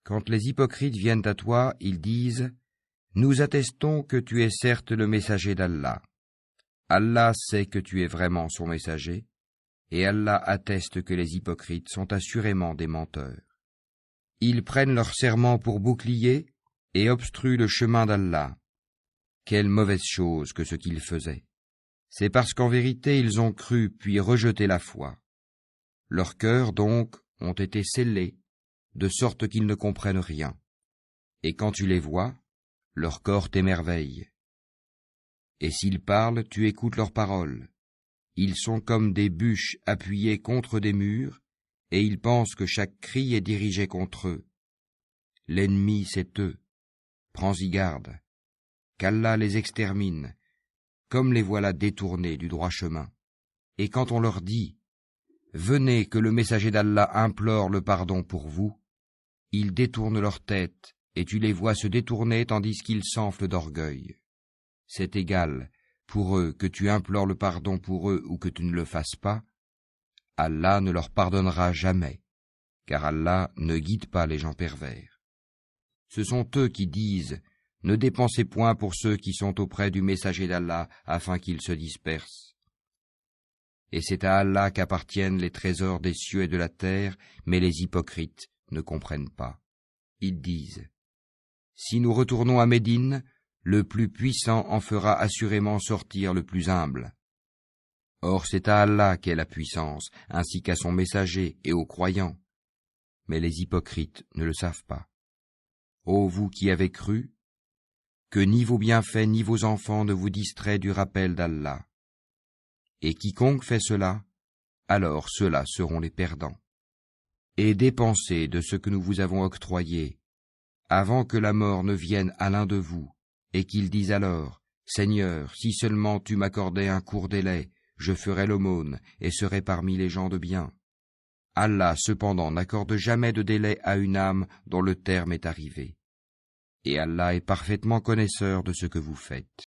Quand les hypocrites viennent à toi, ils disent « Nous attestons que tu es certes le messager d'Allah. Allah sait que tu es vraiment son messager, et Allah atteste que les hypocrites sont assurément des menteurs. Ils prennent leur serment pour bouclier et obstruent le chemin d'Allah. Quelle mauvaise chose que ce qu'ils faisaient. C'est parce qu'en vérité ils ont cru puis rejeté la foi. Leurs cœurs donc ont été scellés, de sorte qu'ils ne comprennent rien. Et quand tu les vois, leur corps t'émerveille. Et s'ils parlent, tu écoutes leurs paroles. Ils sont comme des bûches appuyées contre des murs, et ils pensent que chaque cri est dirigé contre eux. L'ennemi, c'est eux. Prends-y garde. Qu'Allah les extermine, comme les voilà détournés du droit chemin. Et quand on leur dit « Venez que le messager d'Allah implore le pardon pour vous », ils détournent leur tête, et tu les vois se détourner tandis qu'ils s'enflent d'orgueil. C'est égal, pour eux, que tu implores le pardon pour eux ou que tu ne le fasses pas, Allah ne leur pardonnera jamais, car Allah ne guide pas les gens pervers. Ce sont eux qui disent « Ne dépensez point pour ceux qui sont auprès du messager d'Allah afin qu'ils se dispersent. » Et c'est à Allah qu'appartiennent les trésors des cieux et de la terre, mais les hypocrites ne comprennent pas. Ils disent « Si nous retournons à Médine, le plus puissant en fera assurément sortir le plus humble. » Or c'est à Allah qu'est la puissance, ainsi qu'à son messager et aux croyants. Mais les hypocrites ne le savent pas. Ô vous qui avez cru, que ni vos bienfaits ni vos enfants ne vous distraient du rappel d'Allah. Et quiconque fait cela, alors ceux-là seront les perdants. Et dépensez de ce que nous vous avons octroyé, avant que la mort ne vienne à l'un de vous, et qu'il dise alors, « Seigneur, si seulement tu m'accordais un court délai, je ferais l'aumône et serais parmi les gens de bien. » Allah cependant n'accorde jamais de délai à une âme dont le terme est arrivé. Et Allah est parfaitement connaisseur de ce que vous faites.